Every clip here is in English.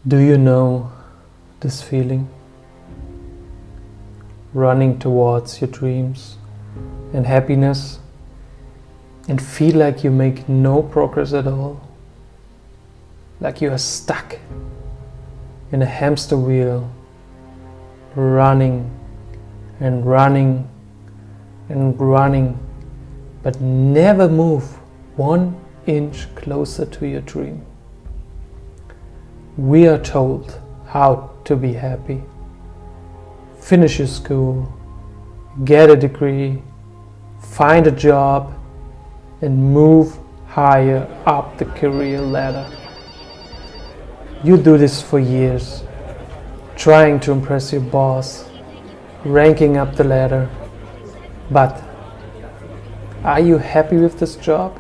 Do you know this feeling? Running towards your dreams and happiness and feel like you make no progress at all. Like you are stuck in a hamster wheel, running and running and running, but never move 1 inch closer to your dream. We are told how to be happy. Finish your school, get a degree, find a job, and move higher up the career ladder. You do this for years, trying to impress your boss, ranking up the ladder. But are you happy with this job?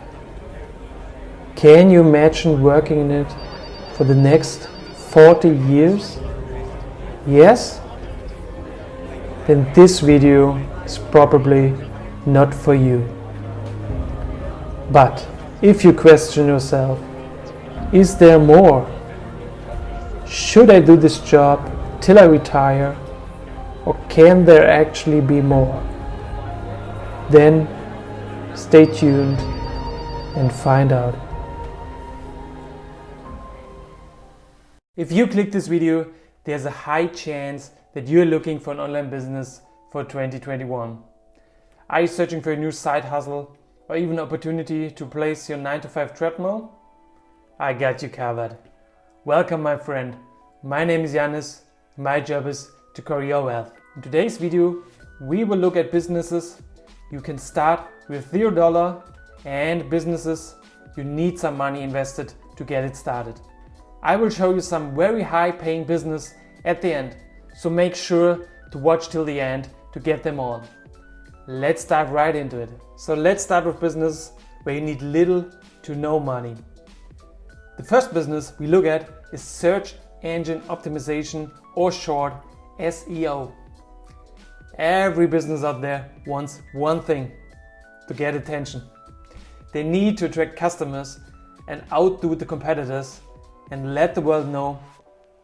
Can you imagine working in it for the next 40 years? Yes? Then this video is probably not for you. But if you question yourself, is there more? Should I do this job till I retire? Or can there actually be more? Then stay tuned and find out. If you click this video, there's a high chance that you're looking for an online business for 2021. Are you searching for a new side hustle or even an opportunity to replace your 9-to-5 treadmill? I got you covered. Welcome, my friend. My name is Jannis. My job is to grow your wealth. In today's video, we will look at businesses you can start with $0 and businesses you need some money invested to get it started. I will show you some very high paying business at the end, so make sure to watch till the end to get them all. Let's dive right into it. So let's start with business where you need little to no money. The first business we look at is search engine optimization, or short SEO. Every business out there wants one thing: to get attention. They need to attract customers and outdo the competitors and let the world know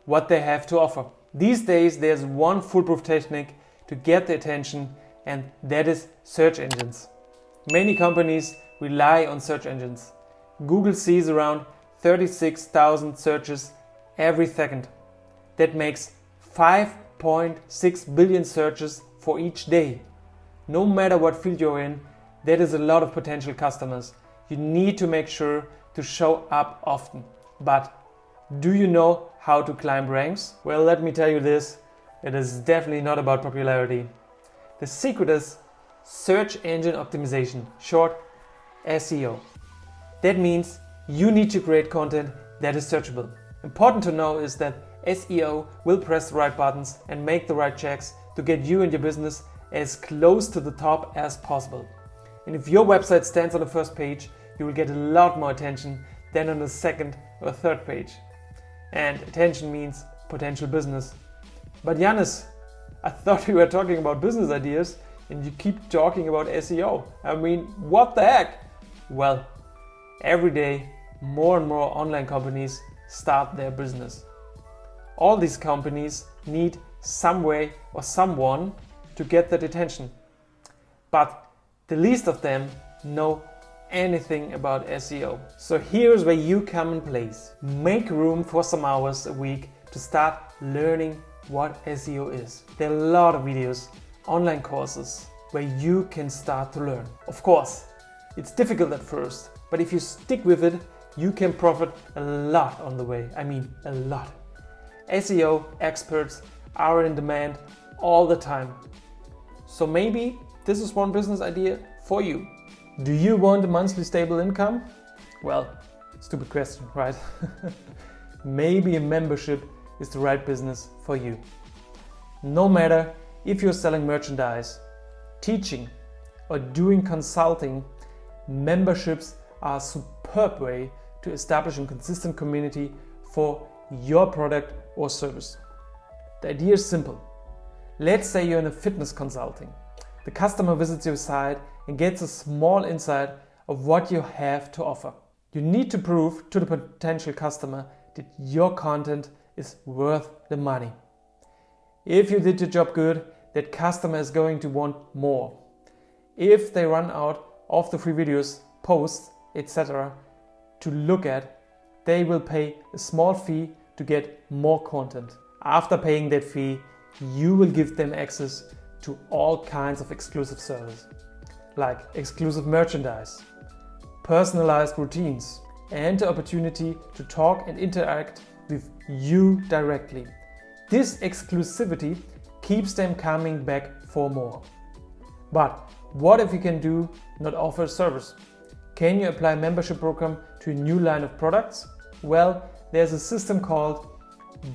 what they have to offer. These days there's one foolproof technique to get the attention, and that is search engines. Many companies rely on search engines. Google sees around 36,000 searches every second. That makes 5.6 billion searches for each day. No matter what field you're in, that is a lot of potential customers. You need to make sure to show up often. But do you know how to climb ranks? Well, let me tell you this, it is definitely not about popularity. The secret is search engine optimization, short SEO. That means you need to create content that is searchable. Important to know is that SEO will press the right buttons and make the right checks to get you and your business as close to the top as possible. And if your website stands on the first page, you will get a lot more attention than on the second or third page. And attention means potential business. But Jannis, I thought we were talking about business ideas and you keep talking about SEO. I mean, what the heck? Well, every day more and more online companies start their business. All these companies need some way or someone to get that attention. But the least of them know anything about SEO. So here's where you come in place. Make room for some hours a week to start learning what SEO is. There are a lot of videos, online courses where you can start to learn. Of course, it's difficult at first, but if you stick with it, you can profit a lot on the way. I mean, a lot. SEO experts are in demand all the time. So maybe this is one business idea for you. Do you want a monthly stable income? Well, stupid question, right? Maybe a membership is the right business for you. No matter if you're selling merchandise, teaching, or doing consulting, memberships are a superb way to establish a consistent community for your product or service. The idea is simple. Let's say you're in a fitness consulting. The customer visits your site and gets a small insight of what you have to offer. You need to prove to the potential customer that your content is worth the money. If you did your job good, that customer is going to want more. If they run out of the free videos, posts, etc. to look at, they will pay a small fee to get more content. After paying that fee, you will give them access to all kinds of exclusive service, like exclusive merchandise, personalized routines, and the opportunity to talk and interact with you directly. This exclusivity keeps them coming back for more. But what if you can not offer a service? Can you apply a membership program to a new line of products? Well, there's a system called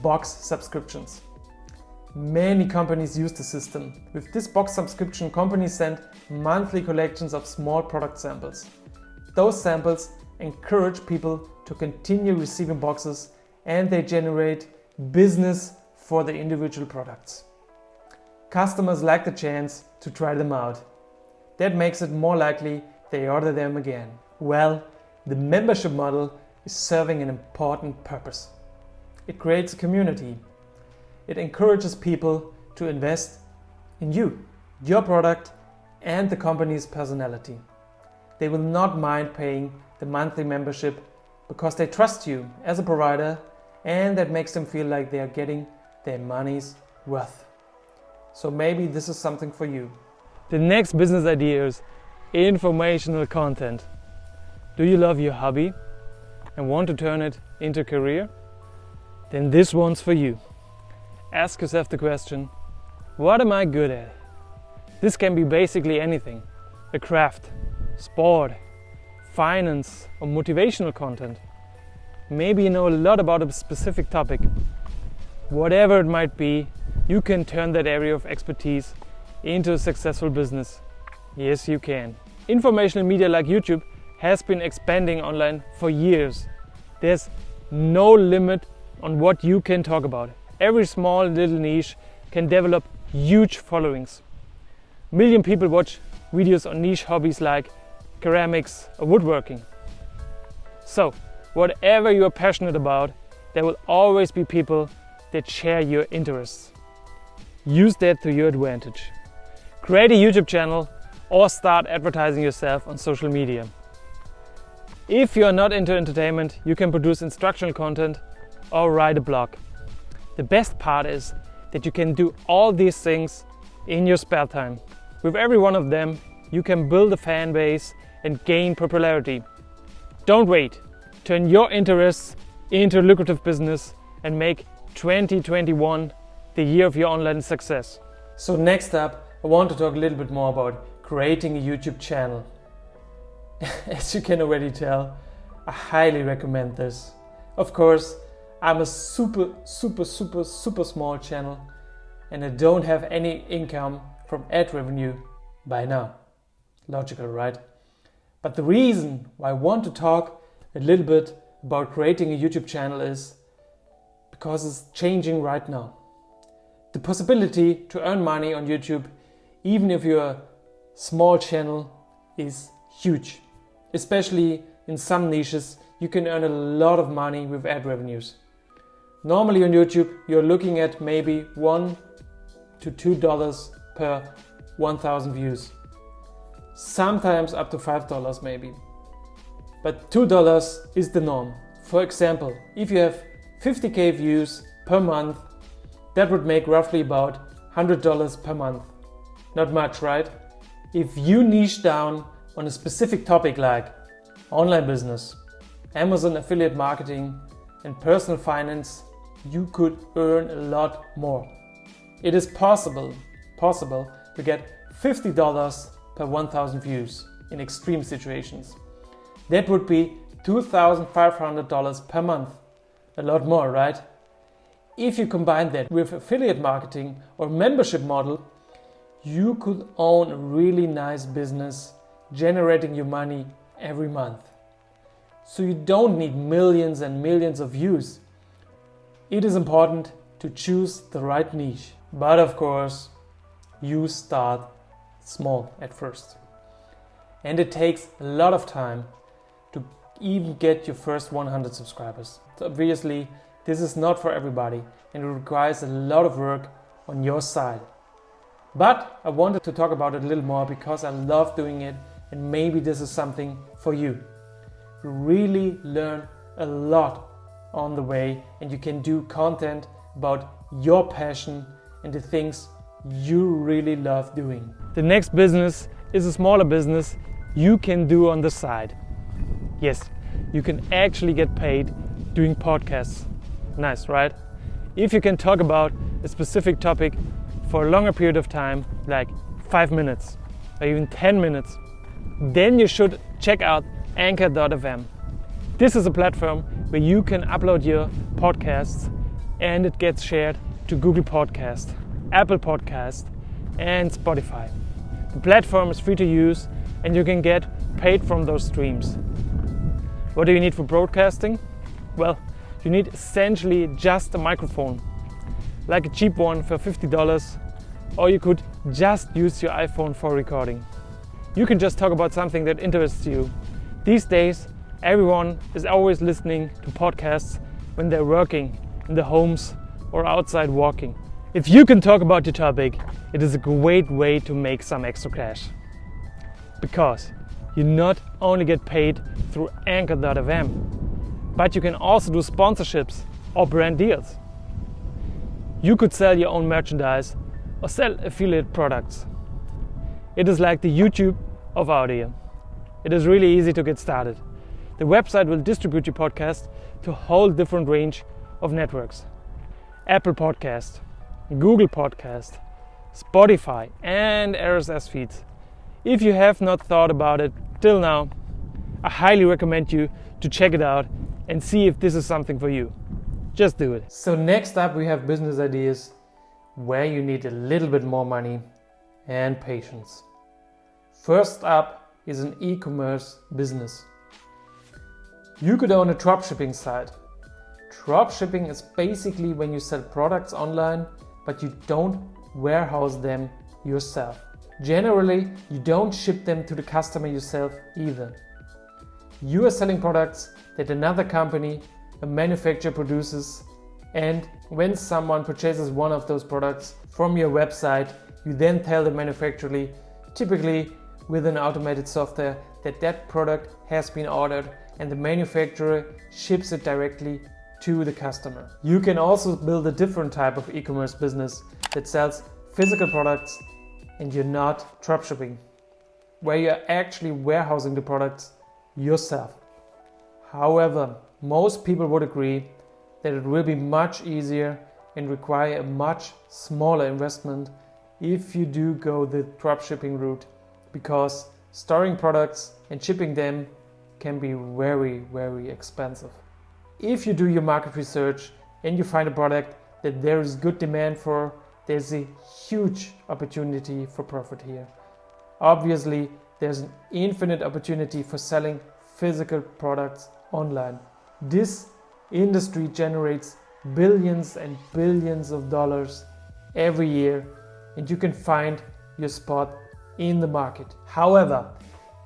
box subscriptions. Many companies use the system. With this box subscription, companies send monthly collections of small product samples. Those samples encourage people to continue receiving boxes, and they generate business for the individual products. Customers like the chance to try them out. That makes it more likely they order them again. Well, the membership model is serving an important purpose. It creates a community. It encourages people to invest in you, your product, and the company's personality. They will not mind paying the monthly membership because they trust you as a provider, and that makes them feel like they are getting their money's worth. So maybe this is something for you. The next business idea is informational content. Do you love your hobby and want to turn it into a career? Then this one's for you. Ask yourself the question, what am I good at? This can be basically anything: a craft, sport, finance, or motivational content. Maybe you know a lot about a specific topic. Whatever it might be, you can turn that area of expertise into a successful business. Yes, you can. Informational media like YouTube has been expanding online for years. There's no limit on what you can talk about. Every small little niche can develop huge followings. Million people watch videos on niche hobbies like ceramics or woodworking. So, whatever you are passionate about, there will always be people that share your interests. Use that to your advantage. Create a YouTube channel or start advertising yourself on social media. If you are not into entertainment, you can produce instructional content or write a blog. The best part is that you can do all these things in your spare time. With every one of them, you can build a fan base and gain popularity. Don't wait. Turn your interests into a lucrative business and make 2021 the year of your online success. So next up, I want to talk a little bit more about creating a YouTube channel. As you can already tell, I highly recommend this. Of course, I'm a super small channel and I don't have any income from ad revenue by now. Logical, right? But the reason why I want to talk a little bit about creating a YouTube channel is because it's changing right now. The possibility to earn money on YouTube, even if you're a small channel, is huge. Especially in some niches, you can earn a lot of money with ad revenues. Normally on YouTube, you're looking at maybe $1 to $2 per 1,000 views. Sometimes up to $5 maybe. But $2 is the norm. For example, if you have 50k views per month, that would make roughly about $100 per month. Not much, right? If you niche down on a specific topic like online business, Amazon affiliate marketing, and personal finance, you could earn a lot more. It is possible to get $50 per 1,000 views in extreme situations. That would be $2,500 per month. A lot more, right? If you combine that with affiliate marketing or membership model, you could own a really nice business generating you money every month. So you don't need millions and millions of views. It is important to choose the right niche. But of course, you start small at first. And it takes a lot of time to even get your first 100 subscribers. So obviously, this is not for everybody and it requires a lot of work on your side. But I wanted to talk about it a little more because I love doing it, and maybe this is something for you. You really learn a lot on the way, and you can do content about your passion and the things you really love doing. The next business is a smaller business you can do on the side. Yes, you can actually get paid doing podcasts. Nice, right? If you can talk about a specific topic for a longer period of time, like 5 minutes or even 10 minutes, then you should check out Anchor.fm. This is a platform where you can upload your podcasts and it gets shared to Google Podcast, Apple Podcast and Spotify. The platform is free to use and you can get paid from those streams. What do you need for broadcasting? Well, you need essentially just a microphone, like a cheap one for $50, or you could just use your iPhone for recording. You can just talk about something that interests you. These days, everyone is always listening to podcasts when they're working in their homes or outside walking. If you can talk about your topic, it is a great way to make some extra cash. Because you not only get paid through Anchor.fm, but you can also do sponsorships or brand deals. You could sell your own merchandise or sell affiliate products. It is like the YouTube of audio. It is really easy to get started. The website will distribute your podcast to a whole different range of networks. Apple Podcast, Google Podcast, Spotify and RSS feeds. If you have not thought about it till now, I highly recommend you to check it out and see if this is something for you. Just do it. So next up we have business ideas where you need a little bit more money and patience. First up is an e-commerce business. You could own a dropshipping site. Dropshipping is basically when you sell products online, but you don't warehouse them yourself. Generally, you don't ship them to the customer yourself either. You are selling products that another company, a manufacturer produces, and when someone purchases one of those products from your website, you then tell the manufacturer, typically with an automated software, that that product has been ordered and the manufacturer ships it directly to the customer. You can also build a different type of e-commerce business that sells physical products and you're not dropshipping, where you're actually warehousing the products yourself. However, most people would agree that it will be much easier and require a much smaller investment if you do go the dropshipping route, because storing products and shipping them can be very, very expensive. If you do your market research and you find a product that there is good demand for, there's a huge opportunity for profit here. Obviously, there's an infinite opportunity for selling physical products online. This industry generates billions and billions of dollars every year, and you can find your spot in the market. However,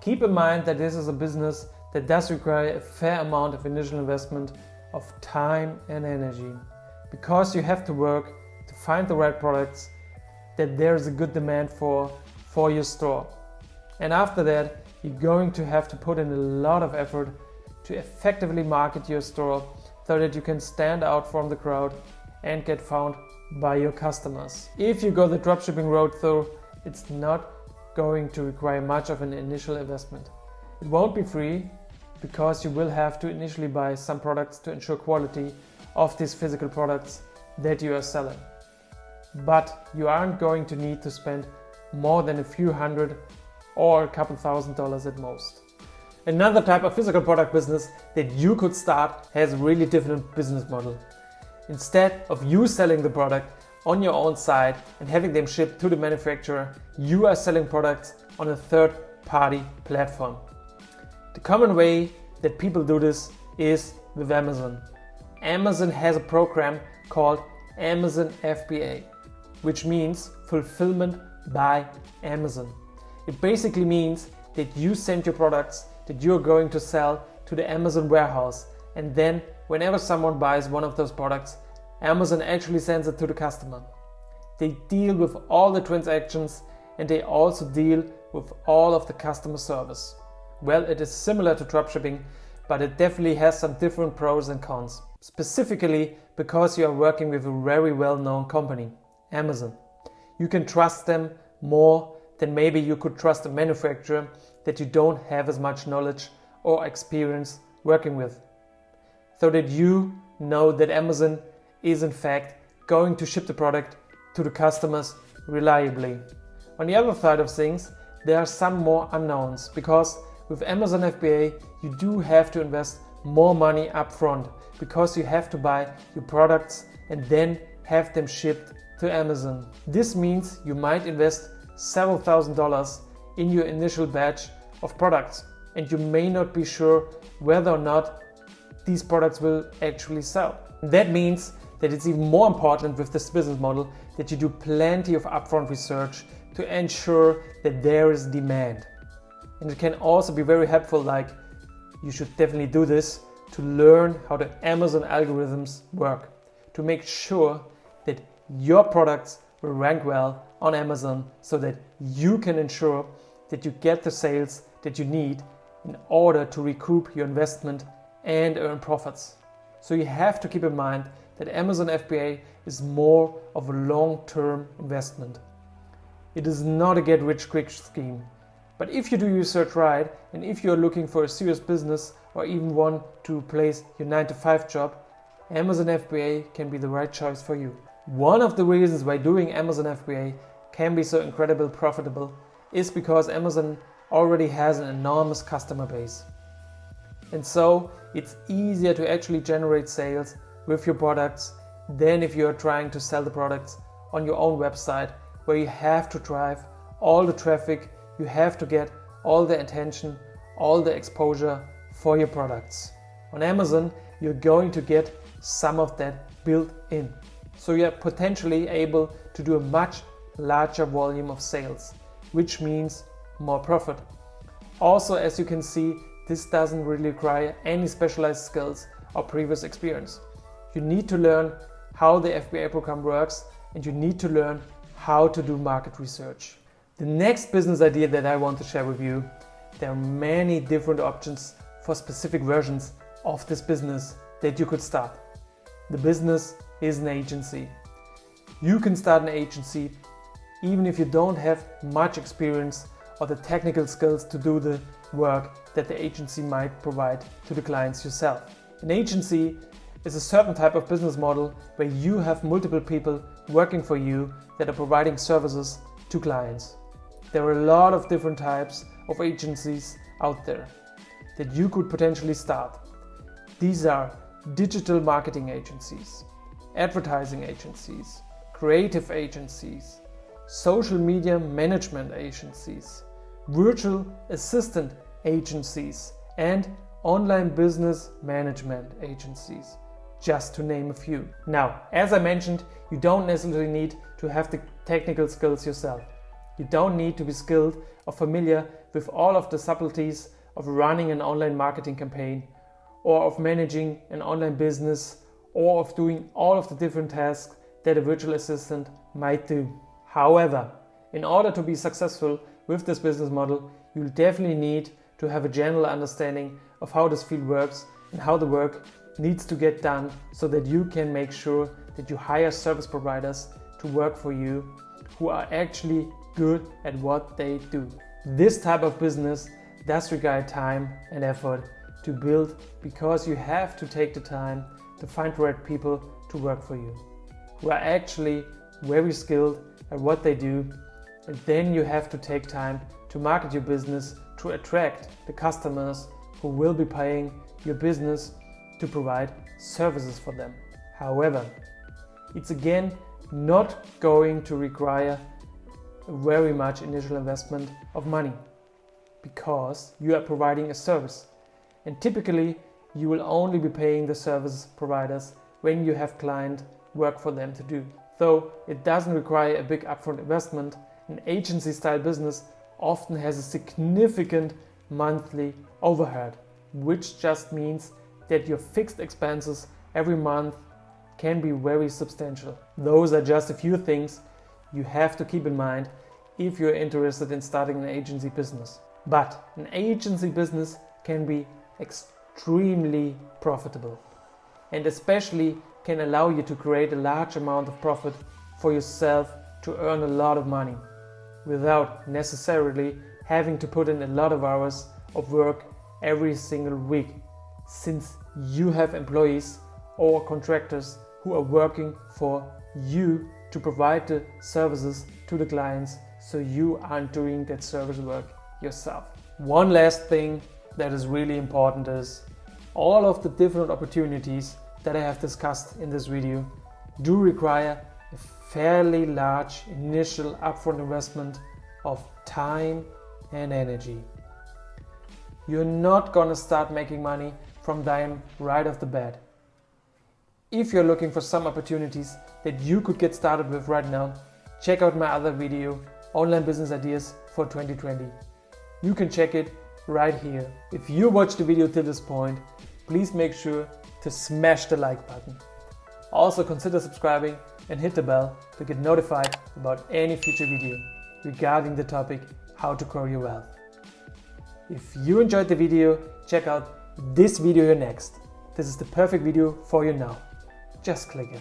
keep in mind that this is a business that does require a fair amount of initial investment of time and energy, because you have to work to find the right products that there is a good demand for your store. And after that, you're going to have to put in a lot of effort to effectively market your store so that you can stand out from the crowd and get found by your customers. If you go the dropshipping route though, it's not going to require much of an initial investment. It won't be free, because you will have to initially buy some products to ensure quality of these physical products that you are selling. But you aren't going to need to spend more than a few hundred or a couple $1,000s at most. Another type of physical product business that you could start has a really different business model. Instead of you selling the product on your own site and having them shipped to the manufacturer, you are selling products on a third-party platform. The common way that people do this is with Amazon. Amazon has a program called Amazon FBA, which means Fulfillment by Amazon. It basically means that you send your products that you're going to sell to the Amazon warehouse, and then whenever someone buys one of those products, Amazon actually sends it to the customer. They deal with all the transactions and they also deal with all of the customer service. Well, it is similar to dropshipping, but it definitely has some different pros and cons. Specifically because you are working with a very well-known company, Amazon. You can trust them more than maybe you could trust a manufacturer that you don't have as much knowledge or experience working with. So that you know that Amazon is in fact going to ship the product to the customers reliably. On the other side of things, there are some more unknowns because with Amazon FBA you do have to invest more money up front because you have to buy your products and then have them shipped to Amazon. This means you might invest several $1,000s in your initial batch of products and you may not be sure whether or not these products will actually sell. That means that it's even more important with this business model that you do plenty of upfront research to ensure that there is demand. And it can also be very helpful, like you should definitely do this to learn how the Amazon algorithms work, to make sure that your products will rank well on Amazon so that you can ensure that you get the sales that you need in order to recoup your investment and earn profits. So you have to keep in mind that Amazon FBA is more of a long-term investment. It is not a get-rich-quick scheme. But if you do your research right, and if you're looking for a serious business or even want to replace your 9-to-5 job, Amazon FBA can be the right choice for you. One of the reasons why doing Amazon FBA can be so incredibly profitable is because Amazon already has an enormous customer base. And so it's easier to actually generate sales with your products than if you're trying to sell the products on your own website, where you have to drive all the traffic, you have to get all the attention, all the exposure for your products. On Amazon, you're going to get some of that built in. So you're potentially able to do a much larger volume of sales, which means more profit. Also, as you can see, this doesn't really require any specialized skills or previous experience. You need to learn how the FBA program works and you need to learn how to do market research. The next business idea that I want to share with you, there are many different options for specific versions of this business that you could start. The business is an agency. You can start an agency even if you don't have much experience or the technical skills to do the work that the agency might provide to the clients yourself. An agency is a certain type of business model where you have multiple people working for you that are providing services to clients. There are a lot of different types of agencies out there that you could potentially start. These are digital marketing agencies, advertising agencies, creative agencies, social media management agencies, virtual assistant agencies, and online business management agencies, just to name a few. Now, as I mentioned, you don't necessarily need to have the technical skills yourself. You don't need to be skilled or familiar with all of the subtleties of running an online marketing campaign, or of managing an online business, or of doing all of the different tasks that a virtual assistant might do. However, in order to be successful with this business model, you'll definitely need to have a general understanding of how this field works and how the work needs to get done so that you can make sure that you hire service providers to work for you who are actually good at what they do. This type of business does require time and effort to build because you have to take the time to find the right people to work for you who are actually very skilled at what they do, and then you have to take time to market your business to attract the customers who will be paying your business to provide services for them. However, it's again not going to require very much initial investment of money because you are providing a service, and typically you will only be paying the service providers when you have client work for them to do. Though it doesn't require a big upfront investment, an agency style business often has a significant monthly overhead, which just means that your fixed expenses every month can be very substantial. Those are just a few things you have to keep in mind if you're interested in starting an agency business. But an agency business can be extremely profitable and especially can allow you to create a large amount of profit for yourself to earn a lot of money without necessarily having to put in a lot of hours of work every single week, since you have employees or contractors who are working for you to provide the services to the clients, so you aren't doing that service work yourself. One last thing that is really important is all of the different opportunities that I have discussed in this video do require a fairly large initial upfront investment of time and energy. You're not gonna start making money from them right off the bat. If you're looking for some opportunities that you could get started with right now, check out my other video, Online Business Ideas for 2020. You can check it right here. If you watched the video till this point, please make sure to smash the like button. Also consider subscribing and hit the bell to get notified about any future video regarding the topic how to grow your wealth. If you enjoyed the video, check out this video here next. This is the perfect video for you now. Just click it.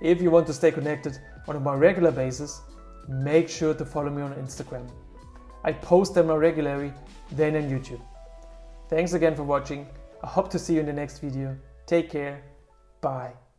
If you want to stay connected on a more regular basis, make sure to follow me on Instagram. I post them more regularly than on YouTube. Thanks again for watching. I hope to see you in the next video. Take care. Bye.